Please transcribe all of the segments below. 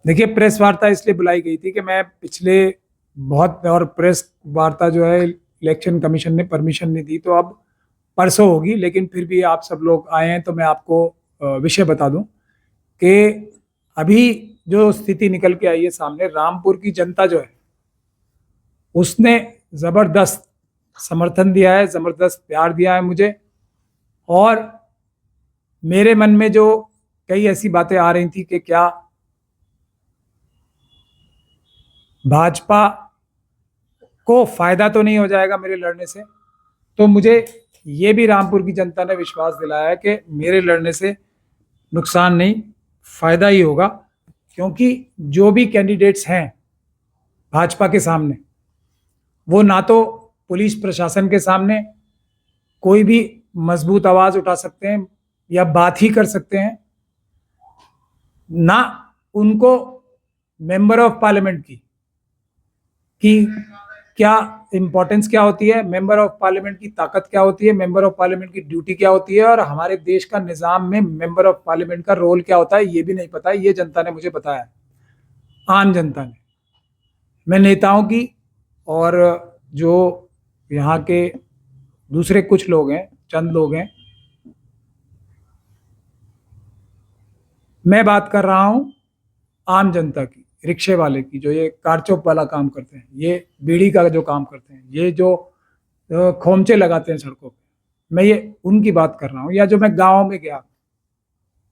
देखिए, प्रेस वार्ता इसलिए बुलाई गई थी कि मैं पिछले बहुत और प्रेस वार्ता जो है इलेक्शन कमीशन ने परमिशन नहीं दी, तो अब परसों होगी। लेकिन फिर भी आप सब लोग आए हैं तो मैं आपको विषय बता दूं कि अभी जो स्थिति निकल के आई है सामने, रामपुर की जनता जो है उसने जबरदस्त समर्थन दिया है, जबरदस्त प्यार दिया है मुझे। और मेरे मन में जो कई ऐसी बातें आ रही थी कि क्या भाजपा को फायदा तो नहीं हो जाएगा मेरे लड़ने से, तो मुझे ये भी रामपुर की जनता ने विश्वास दिलाया है कि मेरे लड़ने से नुकसान नहीं, फायदा ही होगा। क्योंकि जो भी कैंडिडेट्स हैं भाजपा के सामने, वो ना तो पुलिस प्रशासन के सामने कोई भी मजबूत आवाज उठा सकते हैं या बात ही कर सकते हैं, ना उनको मेंबर ऑफ पार्लियामेंट की क्या इंपॉर्टेंस क्या होती है, मेंबर ऑफ पार्लियामेंट की ताकत क्या होती है, मेंबर ऑफ पार्लियामेंट की ड्यूटी क्या होती है, और हमारे देश का निजाम में मेंबर ऑफ पार्लियामेंट का रोल क्या होता है, ये भी नहीं पता है। ये जनता ने मुझे बताया, आम जनता ने। मैं नेताओं की और जो यहाँ के दूसरे कुछ लोग हैं, चंद लोग हैं, मैं बात कर रहा हूं आम जनता की, रिक्शे वाले की, जो ये कारचौप वाला काम करते हैं, ये बीड़ी का जो काम करते हैं, ये जो खोमचे लगाते हैं सड़कों पे, मैं ये उनकी बात कर रहा हूँ। या जो मैं गाँव में गया,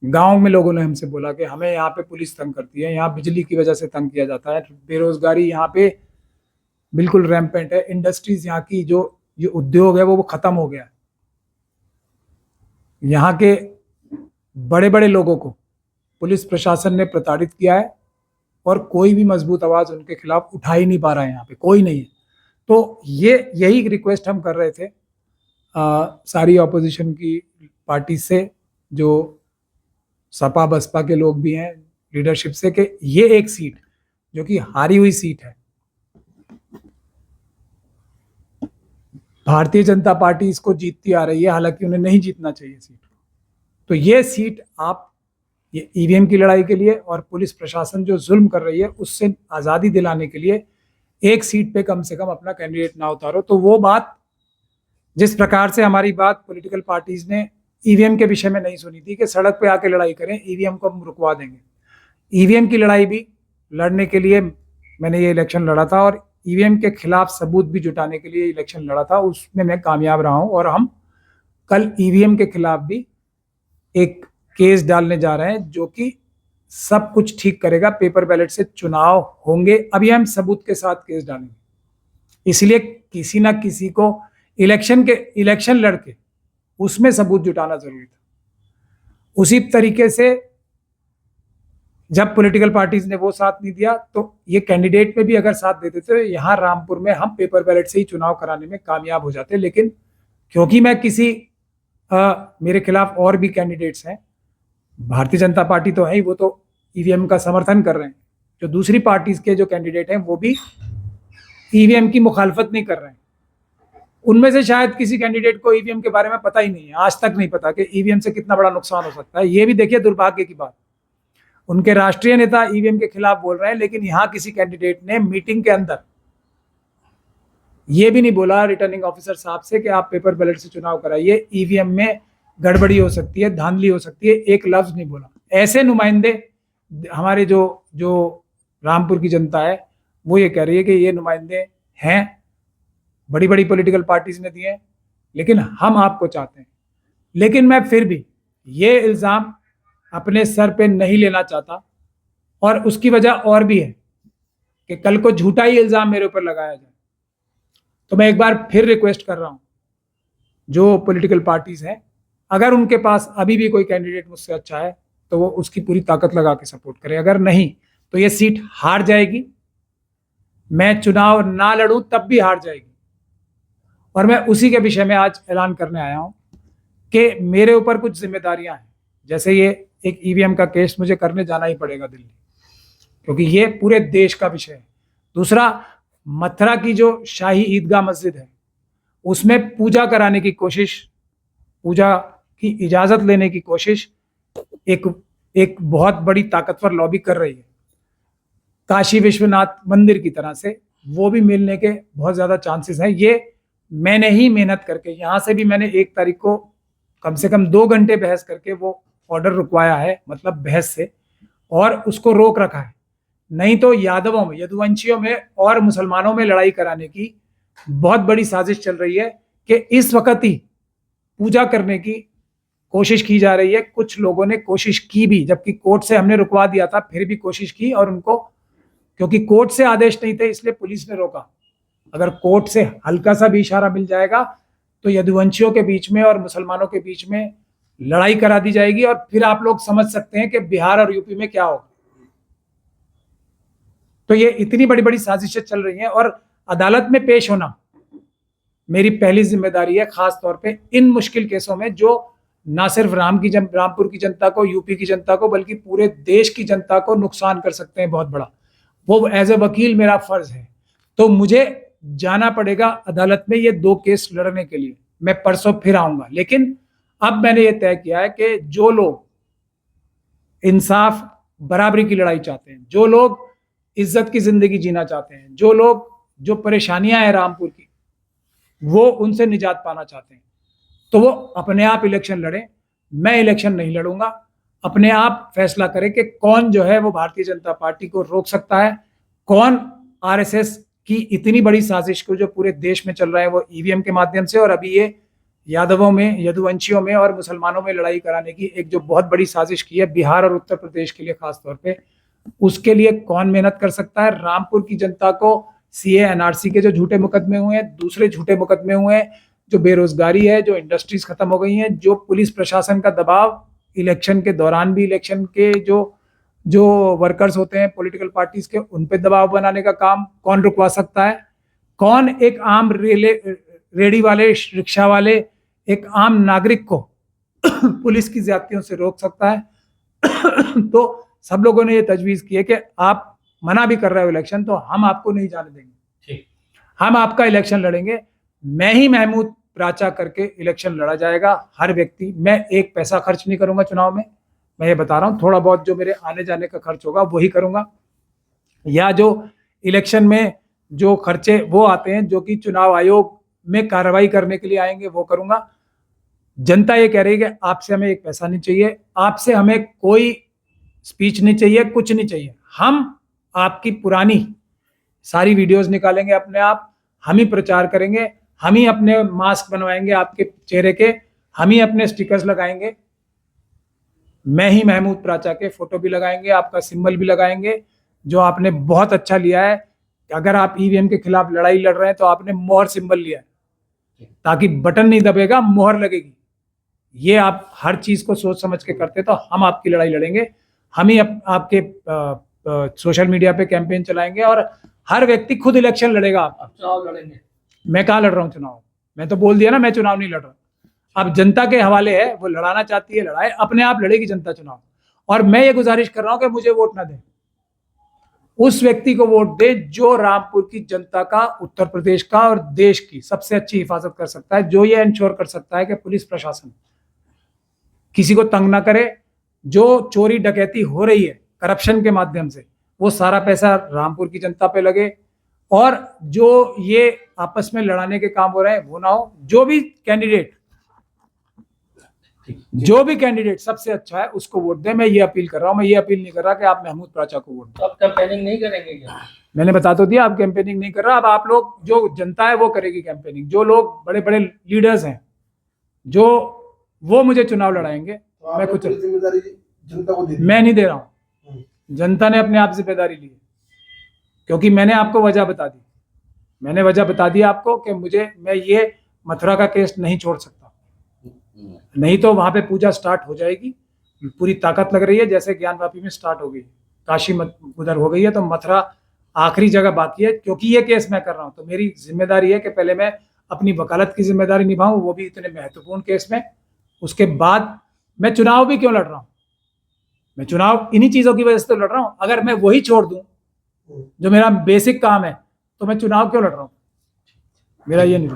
गांव में लोगों ने हमसे बोला कि हमें यहाँ पे पुलिस तंग करती है, यहाँ बिजली की वजह से तंग किया जाता है, बेरोजगारी यहाँ पे बिल्कुल रैम्पेंट है, इंडस्ट्रीज यहाँ की जो ये उद्योग है वो खत्म हो गया है। यहाँ के बड़े बड़े लोगों को पुलिस प्रशासन ने प्रताड़ित किया है और कोई भी मजबूत आवाज उनके खिलाफ उठा ही नहीं पा रहा है, यहाँ पे कोई नहीं है। तो ये यही रिक्वेस्ट हम कर रहे थे सारी ऑपोजिशन की पार्टी से, जो सपा बसपा के लोग भी हैं लीडरशिप से, कि ये एक सीट जो कि हारी हुई सीट है, भारतीय जनता पार्टी इसको जीतती आ रही है, हालांकि उन्हें नहीं जीतना चाहिए सीट को। तो ये सीट आप ये ईवीएम की लड़ाई के लिए और पुलिस प्रशासन जो जुल्म कर रही है उससे आज़ादी दिलाने के लिए एक सीट पे कम से कम अपना कैंडिडेट ना उतारो। तो वो बात, जिस प्रकार से हमारी बात पॉलिटिकल पार्टीज ने ईवीएम के विषय में नहीं सुनी थी कि सड़क पे आके लड़ाई करें, ईवीएम को हम रुकवा देंगे, ईवीएम की लड़ाई भी लड़ने के लिए मैंने ये इलेक्शन लड़ा था और ईवीएम के खिलाफ सबूत भी जुटाने के लिए इलेक्शन लड़ा था, उसमें मैं कामयाब रहा हूं। और हम कल ईवीएम के खिलाफ भी एक केस डालने जा रहे हैं जो कि सब कुछ ठीक करेगा, पेपर बैलेट से चुनाव होंगे। अभी हम सबूत के साथ केस डालेंगे, इसलिए किसी ना किसी को इलेक्शन लड़के उसमें सबूत जुटाना जरूरी था। उसी तरीके से जब पॉलिटिकल पार्टीज ने वो साथ नहीं दिया, तो ये कैंडिडेट में भी अगर साथ देते तो यहाँ रामपुर में हम पेपर बैलेट से ही चुनाव कराने में कामयाब हो जाते। लेकिन क्योंकि मैं मेरे खिलाफ और भी कैंडिडेट्स हैं, भारतीय जनता पार्टी तो है ही, वो तो ईवीएम का समर्थन कर रहे हैं, जो दूसरी पार्टीज के जो कैंडिडेट हैं वो भी ईवीएम की मुखालफत नहीं कर रहे हैं। उनमें से शायद किसी कैंडिडेट को ईवीएम के बारे में पता ही नहीं है, आज तक नहीं पता कि ईवीएम से कितना बड़ा नुकसान हो सकता है। ये भी देखिए दुर्भाग्य की बात, उनके राष्ट्रीय नेता ईवीएम के खिलाफ बोल रहे हैं, लेकिन यहां किसी कैंडिडेट ने मीटिंग के अंदर ये भी नहीं बोला रिटर्निंग ऑफिसर साहब से कि आप पेपर बैलेट से चुनाव कराइए, ईवीएम में गड़बड़ी हो सकती है, धांधली हो सकती है, एक लफ्ज नहीं बोला। ऐसे नुमाइंदे हमारे जो जो रामपुर की जनता है वो ये कह रही है कि ये नुमाइंदे हैं, बड़ी बड़ी पॉलिटिकल पार्टीज ने दिए, लेकिन हम आपको चाहते हैं। लेकिन मैं फिर भी ये इल्ज़ाम अपने सर पे नहीं लेना चाहता, और उसकी वजह और भी है कि कल को झूठा ही इल्ज़ाम मेरे ऊपर लगाया जाए। तो मैं एक बार फिर रिक्वेस्ट कर रहा हूं, जो पॉलिटिकल पार्टीज हैं, अगर उनके पास अभी भी कोई कैंडिडेट मुझसे अच्छा है तो वो उसकी पूरी ताकत लगा के सपोर्ट करें, अगर नहीं तो ये सीट हार जाएगी। मैं चुनाव ना लड़ूं तब भी हार जाएगी। और मैं उसी के विषय में आज ऐलान करने आया हूं कि मेरे ऊपर कुछ जिम्मेदारियां हैं, जैसे ये एक ईवीएम का केस मुझे करने जाना ही पड़ेगा दिल्ली, क्योंकि ये पूरे देश का विषय है। दूसरा, मथुरा की जो शाही ईदगाह मस्जिद है उसमें पूजा कराने की कोशिश, पूजा की इजाजत लेने की कोशिश एक बहुत बड़ी ताकतवर लॉबी कर रही है। काशी विश्वनाथ मंदिर की तरह से, वो भी मिलने के बहुत ज़्यादा चांसेस हैं। ये मैंने ही मेहनत करके, यहाँ से भी मैंने 1 तारीख को कम से कम 2 घंटे बहस करके वो ऑर्डर रुकवाया है, मतलब बहस से, और उसको रोक रखा है। नहीं तो यादवों में, यदुवंशियों में और मुसलमानों में लड़ाई कराने की बहुत बड़ी साजिश चल रही है कि इस वक्त ही पूजा करने की कोशिश की जा रही है। कुछ लोगों ने कोशिश की भी, जबकि कोर्ट से हमने रुकवा दिया था, फिर भी कोशिश की, और उनको, क्योंकि कोर्ट से आदेश नहीं थे इसलिए पुलिस ने रोका। अगर कोर्ट से हल्का सा भी इशारा मिल जाएगा तो यदुवंशियों के बीच में और मुसलमानों के बीच में लड़ाई करा दी जाएगी, और फिर आप लोग समझ सकते हैं कि बिहार और यूपी में क्या होगा। तो ये इतनी बड़ी बड़ी साजिशें चल रही हैं, और अदालत में पेश होना मेरी पहली जिम्मेदारी है, खास तौर पे इन मुश्किल केसों में जो ना सिर्फ रामपुर की जनता को, यूपी की जनता को, बल्कि पूरे देश की जनता को नुकसान कर सकते हैं बहुत बड़ा। वो एज ए वकील मेरा फर्ज है, तो मुझे जाना पड़ेगा अदालत में ये 2 केस लड़ने के लिए। मैं परसों फिर आऊंगा, लेकिन अब मैंने ये तय किया है कि जो लोग इंसाफ, बराबरी की लड़ाई चाहते हैं, जो लोग इज्जत की जिंदगी जीना चाहते हैं, जो लोग, जो परेशानियां हैं रामपुर की, वो उनसे निजात पाना चाहते हैं, तो वो अपने आप इलेक्शन लड़ें। मैं इलेक्शन नहीं लड़ूंगा। अपने आप फैसला करें कि कौन जो है वो भारतीय जनता पार्टी को रोक सकता है, कौन आरएसएस की इतनी बड़ी साजिश को जो पूरे देश में चल रहा है वो ईवीएम के माध्यम से, और अभी ये यादवों में, यदुवंशियों में और मुसलमानों में लड़ाई कराने की एक जो बहुत बड़ी साजिश की है बिहार और उत्तर प्रदेश के लिए खास तौर पे, उसके लिए कौन मेहनत कर सकता है। रामपुर की जनता को सीए एनआरसी के जो झूठे मुकदमे हुए हैं, दूसरे झूठे मुकदमे हुए हैं, जो बेरोजगारी है, जो इंडस्ट्रीज खत्म हो गई हैं, जो पुलिस प्रशासन का दबाव, इलेक्शन के दौरान भी इलेक्शन के जो वर्कर्स होते हैं पॉलिटिकल पार्टीज के, उन पे दबाव बनाने का काम कौन रुकवा सकता है। कौन एक आम रेडी वाले, रिक्शा वाले, एक आम नागरिक को पुलिस की ज्यादतियों से रोक सकता है। तो सब लोगों ने ये तजवीज की है कि आप मना भी कर रहे हो इलेक्शन, तो हम आपको नहीं जाने देंगे, हम आपका इलेक्शन लड़ेंगे। मैं ही महमूद प्राचा करके इलेक्शन लड़ा जाएगा। हर व्यक्ति, मैं 1 पैसा खर्च नहीं करूंगा चुनाव में, मैं ये बता रहा हूं। थोड़ा बहुत जो मेरे आने जाने का खर्च होगा वही करूंगा, या जो इलेक्शन में जो खर्चे वो आते हैं जो कि चुनाव आयोग में कार्रवाई करने के लिए आएंगे, वो करूंगा। जनता ये कह रही है कि आपसे हमें 1 पैसा नहीं चाहिए, आपसे हमें कोई स्पीच नहीं चाहिए, कुछ नहीं चाहिए। हम आपकी पुरानी सारी वीडियोस निकालेंगे अपने आप, हम ही प्रचार करेंगे, हम ही अपने मास्क बनवाएंगे आपके चेहरे के, हम ही अपने स्टिकर्स लगाएंगे, मैं ही महमूद प्राचा के फोटो भी लगाएंगे, आपका सिंबल भी लगाएंगे, जो आपने बहुत अच्छा लिया है। अगर आप ईवीएम के खिलाफ लड़ाई लड़ रहे हैं तो आपने मोहर सिंबल लिया है, ताकि बटन नहीं दबेगा, मोहर लगेगी। ये आप हर चीज को सोच समझ के करते, तो हम आपकी लड़ाई लड़ेंगे। हम ही आपके सोशल मीडिया पे कैंपेन चलाएंगे, और हर व्यक्ति खुद इलेक्शन लड़ेगा। आप चुनाव लड़ेंगे? मैं कहाँ लड़ रहा हूँ चुनाव? मैं तो बोल दिया ना, मैं चुनाव नहीं लड़ रहा। अब जनता के हवाले है, वो लड़ाना चाहती है लड़ाई, अपने आप लड़ेगी जनता चुनाव। और मैं ये गुजारिश कर रहा हूं कि मुझे वोट ना दें, उस व्यक्ति को वोट दे जो रामपुर की जनता का, उत्तर प्रदेश का और देश की सबसे अच्छी हिफाजत कर सकता है, जो ये इंश्योर कर सकता है कि पुलिस प्रशासन किसी को तंग ना करे। जो चोरी डकैती हो रही है करप्शन के माध्यम से, वो सारा पैसा रामपुर की जनता पे लगे, और जो ये आपस में लड़ाने के काम हो रहे हैं वो ना हो। जो भी कैंडिडेट सबसे अच्छा है उसको वोट दें। मैं ये अपील कर रहा हूं। मैं ये अपील नहीं कर रहा कि आप महमूद प्राचा को वोट दें। तो आप कैंपेनिंग नहीं करेंगे क्या? मैंने बता तो दिया, आप कैंपेनिंग नहीं कर रहा। अब आप लोग, जो जनता है वो करेगी कैंपेनिंग, जो लोग बड़े बड़े लीडर्स हैं, जो वो मुझे चुनाव लड़ाएंगे। तो मैं कुछ जिम्मेदारी जनता को दे दी? मैं नहीं दे रहा हूँ, जनता ने अपने आप जिम्मेदारी ली, क्योंकि मैंने आपको वजह बता दी। मैंने वजह बता दी आपको कि मैं ये मथुरा का केस नहीं छोड़ सकता, नहीं तो वहां पे पूजा स्टार्ट हो जाएगी। पूरी ताकत लग रही है, जैसे ज्ञानवापी में स्टार्ट हो गई, काशी उधर हो गई है, तो मथुरा आखिरी जगह बाकी है। क्योंकि ये केस मैं कर रहा हूं, तो मेरी जिम्मेदारी है कि पहले मैं अपनी वकालत की जिम्मेदारी निभाऊं, वो भी इतने महत्वपूर्ण केस में। उसके बाद मैं चुनाव भी क्यों लड़ रहा हूं? मैं चुनाव इन्हीं चीजों की वजह से तो लड़ रहा हूं। अगर मैं वही छोड़ दूं जो मेरा बेसिक काम है, तो मैं चुनाव क्यों लड़ रहा हूं? मेरा ये नहीं।